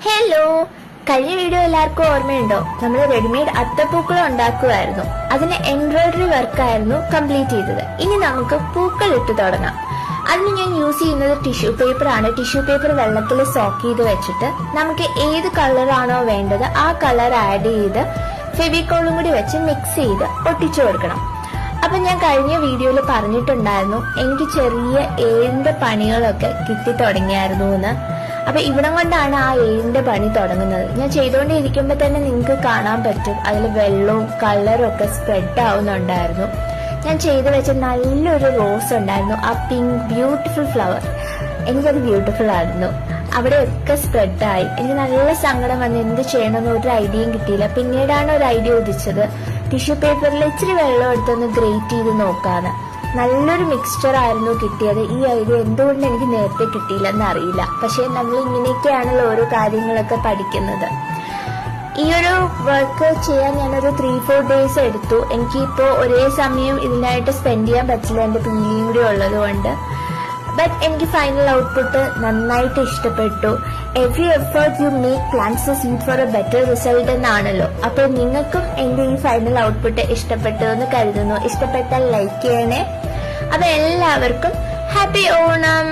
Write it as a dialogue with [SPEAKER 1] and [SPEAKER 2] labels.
[SPEAKER 1] Hello, കഴിഞ്ഞ video എല്ലാവർക്കും ഓർമ്മയുണ്ടോ? നമ്മൾ റെഡിമെയ്ഡ് അത്തപ്പൂക്കളം ഉണ്ടാക്കുമായിരുന്നു. അതിന് എംബ്രോയിഡറി വർക്കായിരുന്നു കംപ്ലീറ്റ് ചെയ്തത്. ഇനി നമുക്ക് പൂക്കൾ ഇട്ട് തുടങ്ങാം. അതിന് ഞാൻ യൂസ് ചെയ്യുന്നത് ടിഷ്യൂ പേപ്പർ ആണ്. ടിഷ്യൂ പേപ്പർ വെള്ളത്തിൽ സോക്ക് ചെയ്ത് വെച്ചിട്ട് നമുക്ക് ഏത് കളറാണോ വേണ്ടത് ആ കളർ ആഡ് ചെയ്ത് ഫെവിക്കോളും കൂടി വെച്ച് മിക്സ് ചെയ്ത് ഒട്ടിച്ചു കൊടുക്കണം. അപ്പൊ ഞാൻ കഴിഞ്ഞ വീഡിയോയിൽ പറഞ്ഞിട്ടുണ്ടായിരുന്നു എനിക്ക് ചെറിയ ഏഴിന്റെ പണികളൊക്കെ കിട്ടി തുടങ്ങിയായിരുന്നു എന്ന്. അപ്പൊ ഇവിടം കൊണ്ടാണ് ആ ഏഴിന്റെ പണി തുടങ്ങുന്നത്. ഞാൻ ചെയ്തുകൊണ്ടിരിക്കുമ്പോ തന്നെ നിങ്ങൾക്ക് കാണാൻ പറ്റും അതിൽ വെള്ളവും കളറും ഒക്കെ സ്പ്രെഡ് ആവുന്നുണ്ടായിരുന്നു. ഞാൻ ചെയ്തു വെച്ച നല്ലൊരു റോസ് ഉണ്ടായിരുന്നു, ആ പിങ്ക് ബ്യൂട്ടിഫുൾ ഫ്ലവർ. എനിക്കത് ബ്യൂട്ടിഫുൾ ആയിരുന്നു. അവിടെയൊക്കെ സ്പ്രെഡായി. എനിക്ക് നല്ല സങ്കടം വന്ന് എന്ത് ചെയ്യണമെന്ന് ഒരു ഐഡിയയും കിട്ടിയില്ല. പിന്നീടാണ് ഒരു ഐഡിയ ഉദിച്ചത്, ടിഷ്യൂ പേപ്പറിൽ ഇച്ചിരി വെള്ളം എടുത്തൊന്ന് ഗ്രേറ്റ് ചെയ്ത് നോക്കാന്ന്. നല്ലൊരു മിക്സ്ചർ ആയിരുന്നു കിട്ടിയത്. ഈ ഐഡിയ എന്തുകൊണ്ട് എനിക്ക് നേരത്തെ കിട്ടിയില്ലെന്ന് അറിയില്ല. പക്ഷെ നമ്മൾ ഇങ്ങനെയൊക്കെയാണല്ലോ ഓരോ കാര്യങ്ങളൊക്കെ പഠിക്കുന്നത്. ഈ ഒരു വർക്ക് ചെയ്യാൻ ഞാനൊരു 3-4 ഡേയ്സ് എടുത്തു. എനിക്കിപ്പോ ഒരേ സമയം ഇതിനായിട്ട് സ്പെൻഡ് ചെയ്യാൻ പറ്റില്ല, എന്റെ പീലിയും കൂടി ഉള്ളത് കൊണ്ട്. ബട്ട് എനിക്ക് ഫൈനൽ ഔട്ട്പുട്ട് നന്നായിട്ട് ഇഷ്ടപ്പെട്ടു. Every effort you make plants A seed four A better result എന്നാണല്ലോ. അപ്പൊ നിങ്ങൾക്കും എന്റെ ഈ ഫൈനൽ ഔട്ട്പുട്ട് ഇഷ്ടപ്പെട്ടു എന്ന് കരുതുന്നു. ഇഷ്ടപ്പെട്ടാൽ ലൈക്ക് ചെയ്യണേ. അപ്പൊ എല്ലാവർക്കും ഹാപ്പി ഓണം.